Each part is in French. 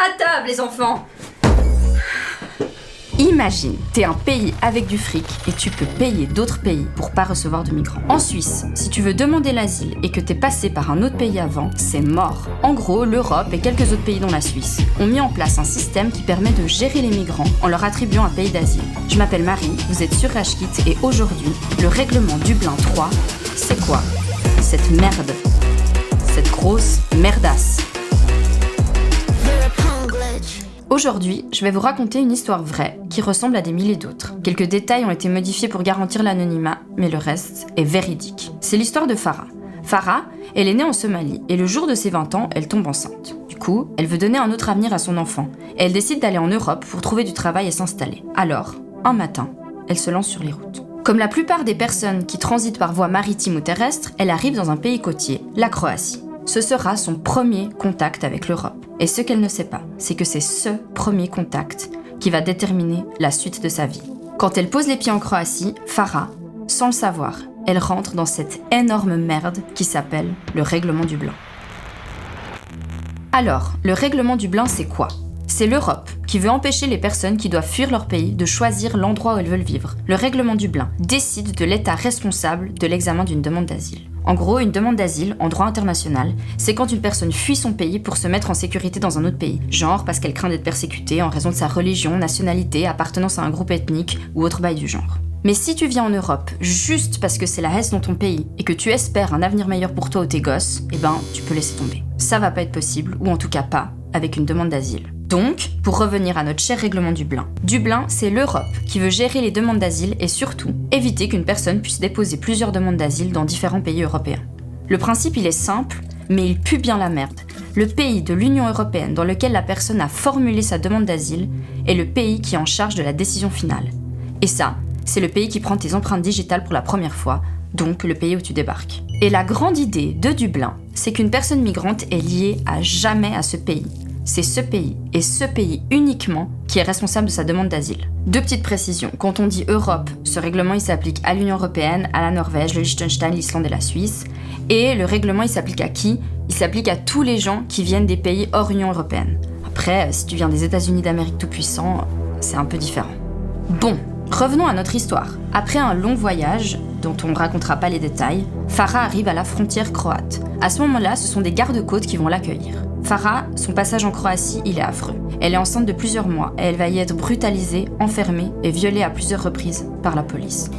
À table, les enfants! Imagine, t'es un pays avec du fric et tu peux payer d'autres pays pour pas recevoir de migrants. En Suisse, si tu veux demander l'asile et que t'es passé par un autre pays avant, c'est mort. En gros, l'Europe et quelques autres pays dont la Suisse ont mis en place un système qui permet de gérer les migrants en leur attribuant un pays d'asile. Je m'appelle Marie, vous êtes sur Rage Kit et aujourd'hui, le règlement Dublin 3, c'est quoi? Cette merde. Cette grosse merdasse. Aujourd'hui, je vais vous raconter une histoire vraie qui ressemble à des milliers d'autres. Quelques détails ont été modifiés pour garantir l'anonymat, mais le reste est véridique. C'est l'histoire de Farah. Farah, elle est née en Somalie et le jour de ses 20 ans, elle tombe enceinte. Du coup, elle veut donner un autre avenir à son enfant et elle décide d'aller en Europe pour trouver du travail et s'installer. Alors, un matin, elle se lance sur les routes. Comme la plupart des personnes qui transitent par voie maritime ou terrestre, elle arrive dans un pays côtier, la Croatie. Ce sera son premier contact avec l'Europe. Et ce qu'elle ne sait pas, c'est que c'est ce premier contact qui va déterminer la suite de sa vie. Quand elle pose les pieds en Croatie, Farah, sans le savoir, elle rentre dans cette énorme merde qui s'appelle le règlement Dublin. Alors, le règlement Dublin, c'est quoi ? C'est l'Europe qui veut empêcher les personnes qui doivent fuir leur pays de choisir l'endroit où elles veulent vivre. Le règlement Dublin décide de l'État responsable de l'examen d'une demande d'asile. En gros, une demande d'asile, en droit international, c'est quand une personne fuit son pays pour se mettre en sécurité dans un autre pays. Genre parce qu'elle craint d'être persécutée en raison de sa religion, nationalité, appartenance à un groupe ethnique ou autre bail du genre. Mais si tu viens en Europe juste parce que c'est la haisse dans ton pays et que tu espères un avenir meilleur pour toi ou tes gosses, eh ben, tu peux laisser tomber. Ça va pas être possible, ou en tout cas pas, avec une demande d'asile. Donc, pour revenir à notre cher règlement Dublin, Dublin, c'est l'Europe qui veut gérer les demandes d'asile et surtout éviter qu'une personne puisse déposer plusieurs demandes d'asile dans différents pays européens. Le principe, il est simple, mais il pue bien la merde. Le pays de l'Union européenne dans lequel la personne a formulé sa demande d'asile est le pays qui est en charge de la décision finale. Et ça, c'est le pays qui prend tes empreintes digitales pour la première fois, donc le pays où tu débarques. Et la grande idée de Dublin, c'est qu'une personne migrante est liée à jamais à ce pays. C'est ce pays, et ce pays uniquement, qui est responsable de sa demande d'asile. Deux petites précisions. Quand on dit Europe, ce règlement il s'applique à l'Union européenne, à la Norvège, le Liechtenstein, l'Islande et la Suisse. Et le règlement il s'applique à qui ? Il s'applique à tous les gens qui viennent des pays hors Union européenne. Après, si tu viens des États-Unis d'Amérique tout-puissant, c'est un peu différent. Bon, revenons à notre histoire. Après un long voyage, dont on ne racontera pas les détails, Farah arrive à la frontière croate. À ce moment-là, ce sont des gardes-côtes qui vont l'accueillir. Farah, son passage en Croatie, il est affreux. Elle est enceinte de plusieurs mois et elle va y être brutalisée, enfermée et violée à plusieurs reprises par la police.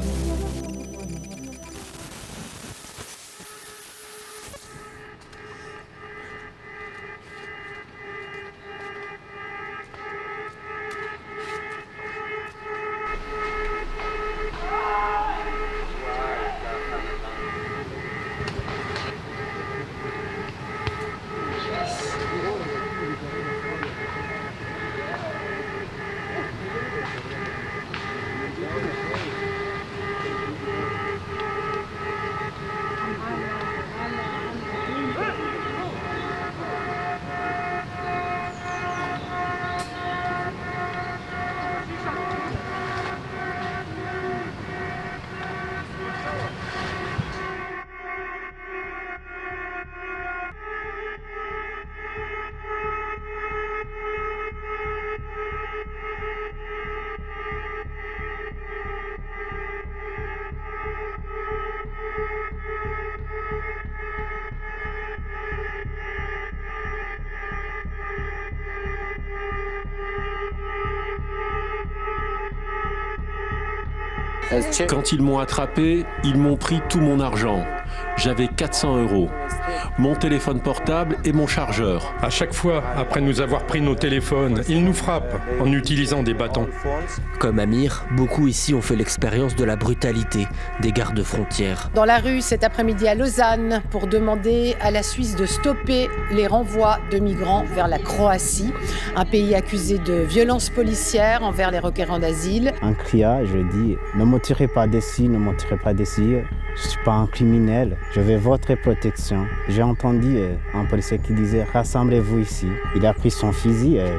Quand ils m'ont attrapé, ils m'ont pris tout mon argent. J'avais 400 €, mon téléphone portable et mon chargeur. À chaque fois, après nous avoir pris nos téléphones, ils nous frappent en utilisant des bâtons. Comme Amir, beaucoup ici ont fait l'expérience de la brutalité des gardes-frontières. Dans la rue cet après-midi à Lausanne pour demander à la Suisse de stopper les renvois de migrants vers la Croatie, un pays accusé de violences policières envers les requérants d'asile. En criant, je dis « Ne me tirez pas d'ici, ne me tirez pas d'ici. Je ne suis pas un criminel, je veux votre protection. » J'ai entendu un policier qui disait « Rassemblez-vous ici ». Il a pris son fusil et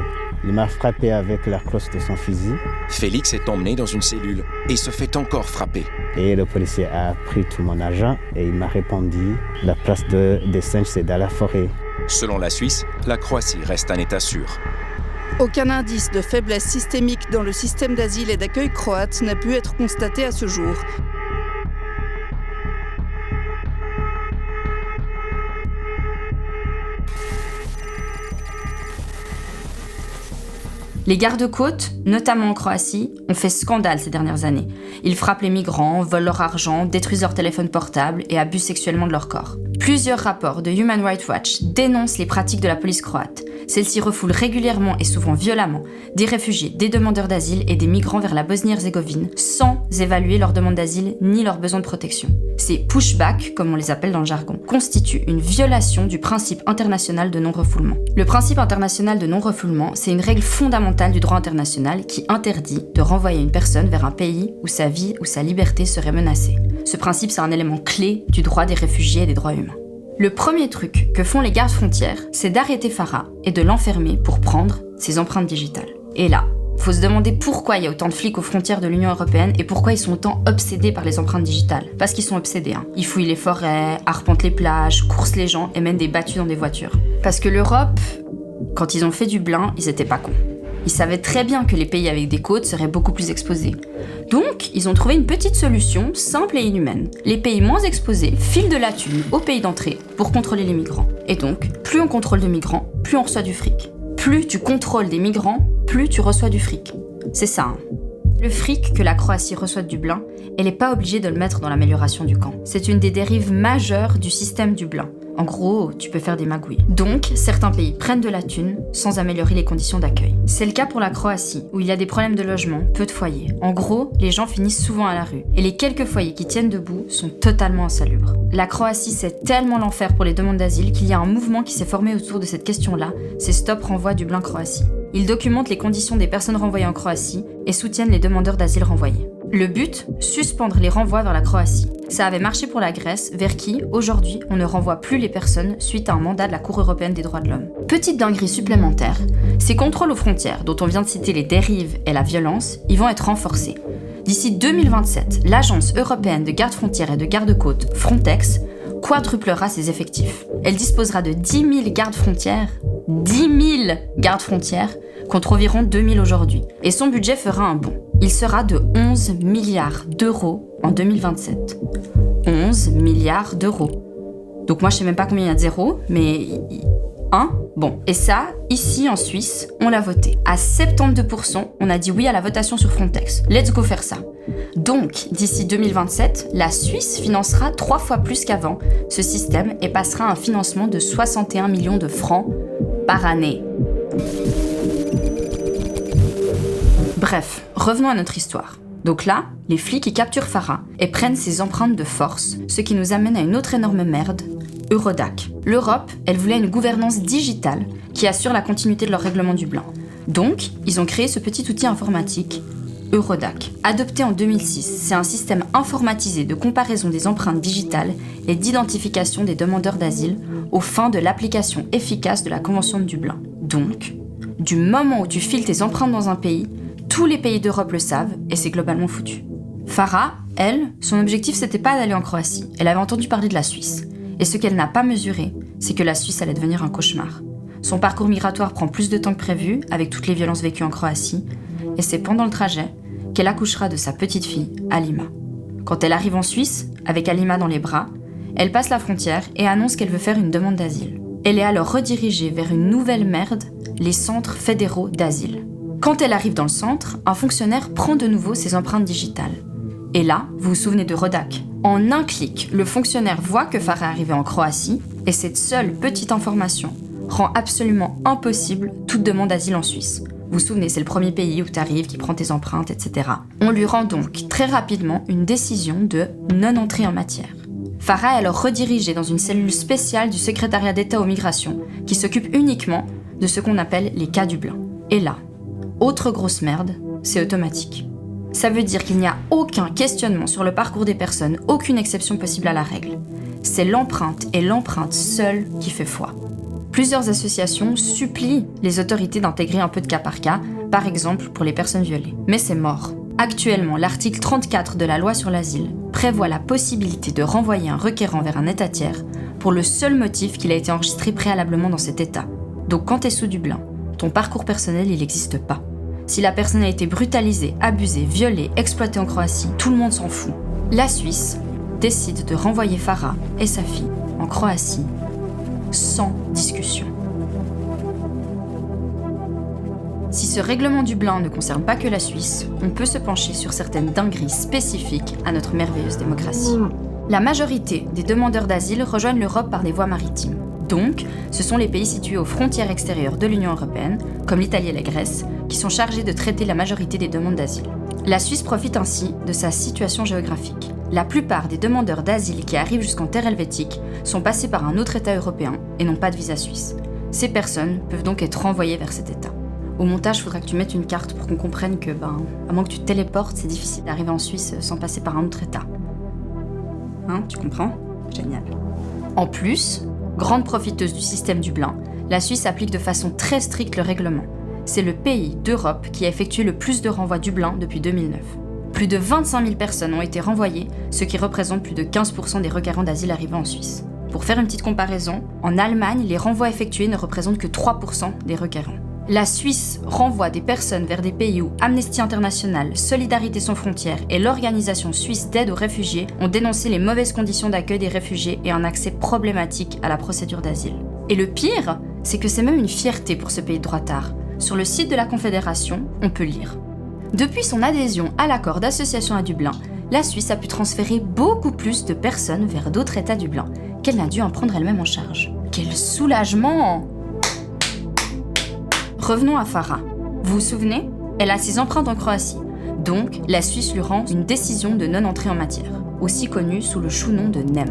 il m'a frappé avec la crosse de son fusil. Félix est emmené dans une cellule et se fait encore frapper. Et le policier a pris tout mon argent et il m'a répondu « La place des singes, c'est dans la forêt ». Selon la Suisse, la Croatie reste un État sûr. Aucun indice de faiblesse systémique dans le système d'asile et d'accueil croate n'a pu être constaté à ce jour. Les gardes-côtes, notamment en Croatie, ont fait scandale ces dernières années. Ils frappent les migrants, volent leur argent, détruisent leur téléphone portable et abusent sexuellement de leur corps. Plusieurs rapports de Human Rights Watch dénoncent les pratiques de la police croate. Celle-ci refoule régulièrement et souvent violemment des réfugiés, des demandeurs d'asile et des migrants vers la Bosnie-Herzégovine sans évaluer leur demande d'asile ni leurs besoins de protection. Ces pushbacks, comme on les appelle dans le jargon, constituent une violation du principe international de non-refoulement. Le principe international de non-refoulement, c'est une règle fondamentale du droit international qui interdit de renvoyer une personne vers un pays où sa vie ou sa liberté serait menacée. Ce principe, c'est un élément clé du droit des réfugiés et des droits humains. Le premier truc que font les gardes frontières, c'est d'arrêter Farah et de l'enfermer pour prendre ses empreintes digitales. Et là, faut se demander pourquoi il y a autant de flics aux frontières de l'Union européenne et pourquoi ils sont autant obsédés par les empreintes digitales. Parce qu'ils sont obsédés, hein. Ils fouillent les forêts, arpentent les plages, coursent les gens et mènent des battues dans des voitures. Parce que l'Europe, quand ils ont fait Dublin, ils étaient pas cons. Ils savaient très bien que les pays avec des côtes seraient beaucoup plus exposés. Donc, ils ont trouvé une petite solution simple et inhumaine. Les pays moins exposés filent de la thune aux pays d'entrée pour contrôler les migrants. Et donc, plus on contrôle de migrants, plus on reçoit du fric. Plus tu contrôles des migrants, plus tu reçois du fric. C'est ça, hein. Le fric que la Croatie reçoit de Dublin, elle n'est pas obligée de le mettre dans l'amélioration du camp. C'est une des dérives majeures du système Dublin. En gros, tu peux faire des magouilles. Donc, certains pays prennent de la thune sans améliorer les conditions d'accueil. C'est le cas pour la Croatie, où il y a des problèmes de logement, peu de foyers. En gros, les gens finissent souvent à la rue. Et les quelques foyers qui tiennent debout sont totalement insalubres. La Croatie, c'est tellement l'enfer pour les demandes d'asile qu'il y a un mouvement qui s'est formé autour de cette question-là, c'est Stop Renvoi Dublin-Croatie. Ils documentent les conditions des personnes renvoyées en Croatie et soutiennent les demandeurs d'asile renvoyés. Le but, suspendre les renvois vers la Croatie. Ça avait marché pour la Grèce, vers qui, aujourd'hui, on ne renvoie plus les personnes suite à un mandat de la Cour européenne des droits de l'homme. Petite dinguerie supplémentaire, ces contrôles aux frontières, dont on vient de citer les dérives et la violence, ils vont être renforcés. D'ici 2027, l'Agence européenne de garde-frontières et de garde-côtes, Frontex, quadruplera ses effectifs. Elle disposera de 10 000 gardes-frontières, 10 000 gardes-frontières, contre environ 2 000 aujourd'hui. Et son budget fera un bond. Il sera de 11 milliards d'euros en 2027. 11 milliards d'euros. Donc moi je sais même pas combien il y a de zéros, mais... Hein ? Bon, et ça, ici en Suisse, on l'a voté. À 72%, on a dit oui à la votation sur Frontex. Let's go faire ça. Donc, d'ici 2027, la Suisse financera 3 fois plus qu'avant ce système et passera un financement de 61 millions de francs par année. Bref, revenons à notre histoire. Donc là, les flics y capturent Farah et prennent ses empreintes de force, ce qui nous amène à une autre énorme merde, Eurodac. L'Europe, elle voulait une gouvernance digitale qui assure la continuité de leur règlement Dublin. Donc, ils ont créé ce petit outil informatique, Eurodac. Adopté en 2006, c'est un système informatisé de comparaison des empreintes digitales et d'identification des demandeurs d'asile aux fins de l'application efficace de la Convention de Dublin. Donc, du moment où tu files tes empreintes dans un pays, tous les pays d'Europe le savent et c'est globalement foutu. Farah, elle, son objectif c'était pas d'aller en Croatie, elle avait entendu parler de la Suisse. Et ce qu'elle n'a pas mesuré, c'est que la Suisse allait devenir un cauchemar. Son parcours migratoire prend plus de temps que prévu, avec toutes les violences vécues en Croatie, et c'est pendant le trajet qu'elle accouchera de sa petite fille, Alima. Quand elle arrive en Suisse, avec Alima dans les bras, elle passe la frontière et annonce qu'elle veut faire une demande d'asile. Elle est alors redirigée vers une nouvelle merde, les centres fédéraux d'asile. Quand elle arrive dans le centre, un fonctionnaire prend de nouveau ses empreintes digitales. Et là, vous vous souvenez de Eurodac. En un clic, le fonctionnaire voit que Farah est arrivée en Croatie et cette seule petite information rend absolument impossible toute demande d'asile en Suisse. Vous vous souvenez, c'est le premier pays où tu arrives, qui prend tes empreintes, etc. On lui rend donc très rapidement une décision de non-entrée en matière. Farah est alors redirigée dans une cellule spéciale du secrétariat d'État aux migrations qui s'occupe uniquement de ce qu'on appelle les cas Dublin. Et là, autre grosse merde, c'est automatique. Ça veut dire qu'il n'y a aucun questionnement sur le parcours des personnes, aucune exception possible à la règle. C'est l'empreinte et l'empreinte seule qui fait foi. Plusieurs associations supplient les autorités d'intégrer un peu de cas par cas, par exemple pour les personnes violées. Mais c'est mort. Actuellement, l'article 34 de la loi sur l'asile prévoit la possibilité de renvoyer un requérant vers un État tiers pour le seul motif qu'il a été enregistré préalablement dans cet État. Donc quand t'es sous Dublin, ton parcours personnel, il n'existe pas. Si la personne a été brutalisée, abusée, violée, exploitée en Croatie, tout le monde s'en fout. La Suisse décide de renvoyer Farah et sa fille en Croatie sans discussion. Si ce règlement Dublin ne concerne pas que la Suisse, on peut se pencher sur certaines dingueries spécifiques à notre merveilleuse démocratie. La majorité des demandeurs d'asile rejoignent l'Europe par des voies maritimes. Donc, ce sont les pays situés aux frontières extérieures de l'Union européenne, comme l'Italie et la Grèce, qui sont chargés de traiter la majorité des demandes d'asile. La Suisse profite ainsi de sa situation géographique. La plupart des demandeurs d'asile qui arrivent jusqu'en terre helvétique sont passés par un autre État européen et n'ont pas de visa suisse. Ces personnes peuvent donc être renvoyées vers cet État. Au montage, il faudra que tu mettes une carte pour qu'on comprenne que, à moins que tu te téléportes, c'est difficile d'arriver en Suisse sans passer par un autre État. Hein, tu comprends ? Génial. En plus, grande profiteuse du système Dublin, la Suisse applique de façon très stricte le règlement. C'est le pays d'Europe qui a effectué le plus de renvois Dublin depuis 2009. Plus de 25 000 personnes ont été renvoyées, ce qui représente plus de 15% des requérants d'asile arrivés en Suisse. Pour faire une petite comparaison, en Allemagne, les renvois effectués ne représentent que 3% des requérants. La Suisse renvoie des personnes vers des pays où Amnesty International, Solidarité sans frontières et l'Organisation suisse d'aide aux réfugiés ont dénoncé les mauvaises conditions d'accueil des réfugiés et un accès problématique à la procédure d'asile. Et le pire, c'est que c'est même une fierté pour ce pays de droitard. Sur le site de la Confédération, on peut lire. Depuis son adhésion à l'accord d'association à Dublin, la Suisse a pu transférer beaucoup plus de personnes vers d'autres États Dublin qu'elle n'a dû en prendre elle-même en charge. Quel soulagement! Revenons à Farah. Vous vous souvenez ? Elle a ses empreintes en Croatie. Donc, la Suisse lui rend une décision de non-entrée en matière, aussi connue sous le chou nom de NEM.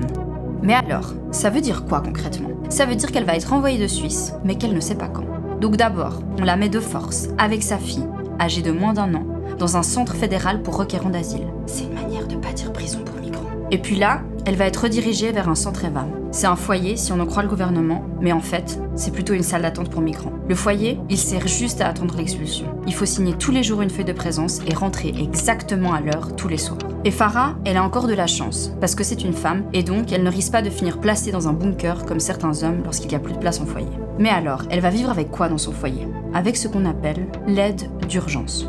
Mais alors, ça veut dire quoi concrètement ? Ça veut dire qu'elle va être renvoyée de Suisse, mais qu'elle ne sait pas quand. Donc d'abord, on la met de force, avec sa fille, âgée de moins d'1 an, dans un centre fédéral pour requérants d'asile. C'est une manière de pas dire prison pour migrants. Et puis là, elle va être redirigée vers un centre EVAM. C'est un foyer si on en croit le gouvernement, mais en fait, c'est plutôt une salle d'attente pour migrants. Le foyer, il sert juste à attendre l'expulsion. Il faut signer tous les jours une feuille de présence et rentrer exactement à l'heure tous les soirs. Et Farah, elle a encore de la chance, parce que c'est une femme, et donc elle ne risque pas de finir placée dans un bunker comme certains hommes lorsqu'il n'y a plus de place en foyer. Mais alors, elle va vivre avec quoi dans son foyer ? Avec ce qu'on appelle l'aide d'urgence.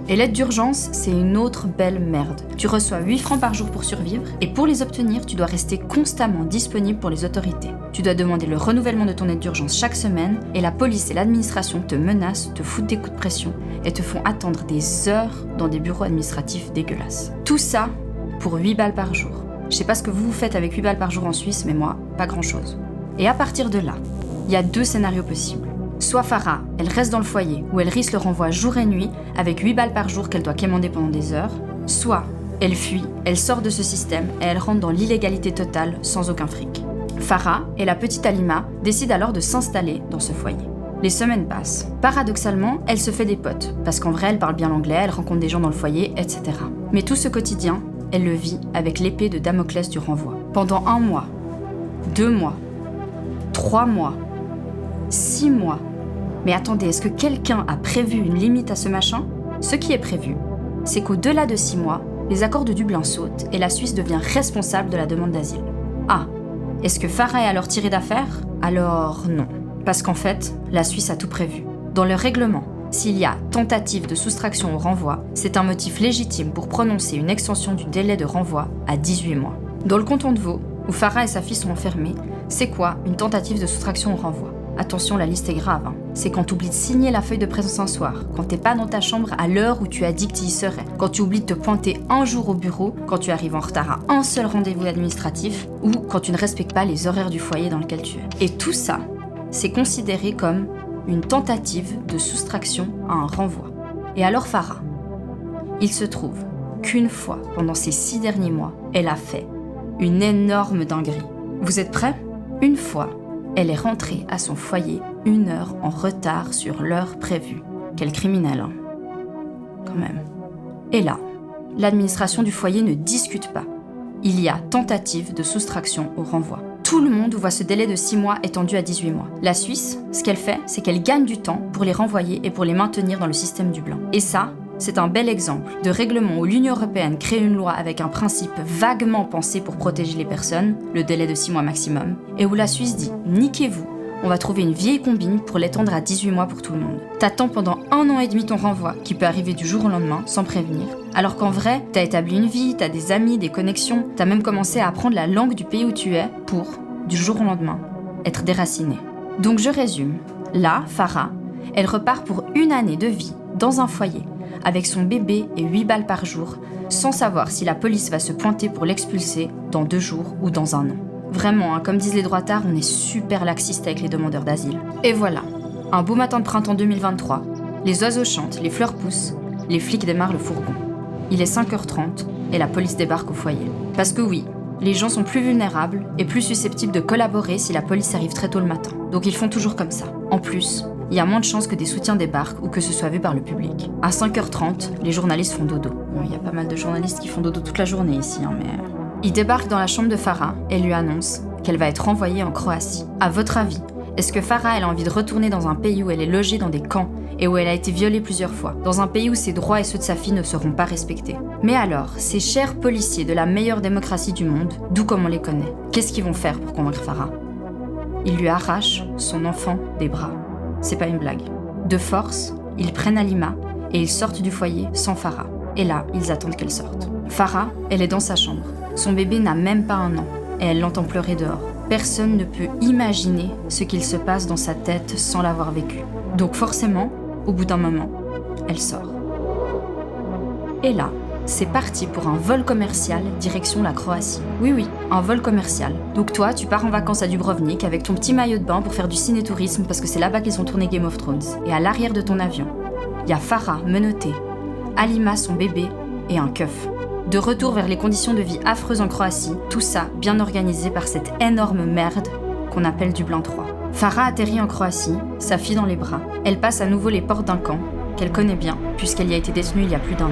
Et l'aide d'urgence, c'est une autre belle merde. Tu reçois 8 francs par jour pour survivre, et pour les obtenir, tu dois rester constamment disponible pour les autorités. Tu dois demander le renouvellement de ton aide d'urgence chaque semaine, et la police et l'administration te menacent, te foutent des coups de pression, et te font attendre des heures dans des bureaux administratifs dégueulasses. Tout ça pour 8 balles par jour. Je sais pas ce que vous faites avec 8 balles par jour en Suisse, mais moi, pas grand chose. Et à partir de là, il y a 2 scénarios possibles. Soit Farah, elle reste dans le foyer, où elle risque le renvoi jour et nuit, avec 8 balles par jour qu'elle doit quémander pendant des heures. Soit elle fuit, elle sort de ce système et elle rentre dans l'illégalité totale, sans aucun fric. Farah et la petite Halima décident alors de s'installer dans ce foyer. Les semaines passent. Paradoxalement, elle se fait des potes, parce qu'en vrai, elle parle bien l'anglais, elle rencontre des gens dans le foyer, etc. Mais tout ce quotidien, elle le vit avec l'épée de Damoclès du renvoi. Pendant 1 mois, 2 mois, 3 mois, 6 mois. Mais attendez, est-ce que quelqu'un a prévu une limite à ce machin ? Ce qui est prévu, c'est qu'au-delà de 6 mois, les accords de Dublin sautent et la Suisse devient responsable de la demande d'asile. Ah, est-ce que Farah est alors tirée d'affaire ? Alors non. Parce qu'en fait, la Suisse a tout prévu. Dans le règlement, s'il y a tentative de soustraction au renvoi, c'est un motif légitime pour prononcer une extension du délai de renvoi à 18 mois. Dans le canton de Vaud, où Farah et sa fille sont enfermées, c'est quoi une tentative de soustraction au renvoi ? Attention, la liste est grave. C'est quand tu oublies de signer la feuille de présence un soir, quand t'es pas dans ta chambre à l'heure où tu as dit que tu y serais, quand tu oublies de te pointer un jour au bureau, quand tu arrives en retard à un seul rendez-vous administratif, ou quand tu ne respectes pas les horaires du foyer dans lequel tu es. Et tout ça, c'est considéré comme une tentative de soustraction à un renvoi. Et alors Farah, il se trouve qu'une fois, pendant ces 6 derniers mois, elle a fait une énorme dinguerie. Vous êtes prêts ? Une fois, elle est rentrée à son foyer 1 heure en retard sur l'heure prévue. Quel criminel, hein ? Quand même. Et là, l'administration du foyer ne discute pas. Il y a tentative de soustraction au renvoi. Tout le monde voit ce délai de 6 mois étendu à 18 mois. La Suisse, ce qu'elle fait, c'est qu'elle gagne du temps pour les renvoyer et pour les maintenir dans le système Dublin. Et ça, c'est un bel exemple de règlement où l'Union européenne crée une loi avec un principe vaguement pensé pour protéger les personnes, le délai de 6 mois maximum, et où la Suisse dit « niquez-vous », on va trouver une vieille combine pour l'étendre à 18 mois pour tout le monde. T'attends pendant 1 an et demi ton renvoi, qui peut arriver du jour au lendemain, sans prévenir. Alors qu'en vrai, t'as établi une vie, t'as des amis, des connexions, t'as même commencé à apprendre la langue du pays où tu es pour, du jour au lendemain, être déraciné. Donc je résume. Là, Farah, elle repart pour 1 année de vie, dans un foyer, avec son bébé et 8 balles par jour, sans savoir si la police va se pointer pour l'expulser dans 2 jours ou dans 1 an. Vraiment, comme disent les droitards, on est super laxiste avec les demandeurs d'asile. Et voilà, un beau matin de printemps 2023, les oiseaux chantent, les fleurs poussent, les flics démarrent le fourgon. Il est 5h30 et la police débarque au foyer. Parce que oui, les gens sont plus vulnérables et plus susceptibles de collaborer si la police arrive très tôt le matin. Donc ils font toujours comme ça. En plus, il y a moins de chances que des soutiens débarquent ou que ce soit vu par le public. À 5h30, les journalistes font dodo. Bon, il y a pas mal de journalistes qui font dodo toute la journée ici, mais... Ils débarquent dans la chambre de Farah et lui annoncent qu'elle va être renvoyée en Croatie. À votre avis, est-ce que Farah elle a envie de retourner dans un pays où elle est logée dans des camps et où elle a été violée plusieurs fois, dans un pays où ses droits et ceux de sa fille ne seront pas respectés? Mais alors, ces chers policiers de la meilleure démocratie du monde, d'où comme on les connaît, qu'est-ce qu'ils vont faire pour convaincre Farah? Ils lui arrachent son enfant des bras. C'est pas une blague. De force, ils prennent Halima et ils sortent du foyer sans Farah. Et là, ils attendent qu'elle sorte. Farah, elle est dans sa chambre. Son bébé n'a même pas 1 an et elle l'entend pleurer dehors. Personne ne peut imaginer ce qu'il se passe dans sa tête sans l'avoir vécu. Donc forcément, au bout d'un moment, elle sort. Et là, c'est parti pour un vol commercial direction la Croatie. Oui, un vol commercial. Donc toi, tu pars en vacances à Dubrovnik avec ton petit maillot de bain pour faire du ciné-tourisme parce que c'est là-bas qu'ils ont tourné Game of Thrones. Et à l'arrière de ton avion, il y a Farah menottée, Halima son bébé et un keuf. De retour vers les conditions de vie affreuses en Croatie, tout ça bien organisé par cette énorme merde qu'on appelle Dublin 3. Farah atterrit en Croatie, sa fille dans les bras. Elle passe à nouveau les portes d'un camp, qu'elle connaît bien, puisqu'elle y a été détenue il y a plus d'1 an.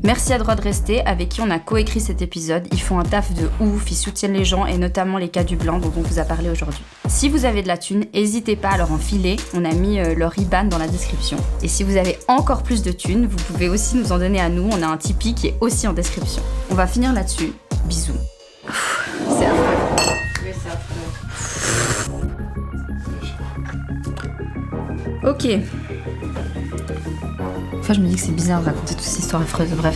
Merci à Droit de Rester, avec qui on a coécrit cet épisode. Ils font un taf de ouf, ils soutiennent les gens et notamment les cas du blanc dont on vous a parlé aujourd'hui. Si vous avez de la thune, n'hésitez pas à leur en filer, on a mis leur IBAN dans la description. Et si vous avez encore plus de thunes, vous pouvez aussi nous en donner à nous, on a un Tipeee qui est aussi en description. On va finir là-dessus, bisous. C'est affreux. Oui, c'est affreux. Ok. Enfin, je me dis que c'est bizarre de raconter toutes ces histoires affreuses, bref.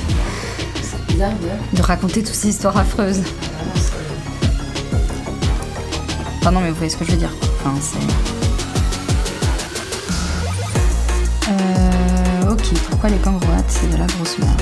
C'est bizarre de raconter toutes ces histoires affreuses. Enfin non, mais vous voyez ce que je veux dire. Enfin, c'est... Ok, pourquoi les camps croates, c'est de la grosse merde?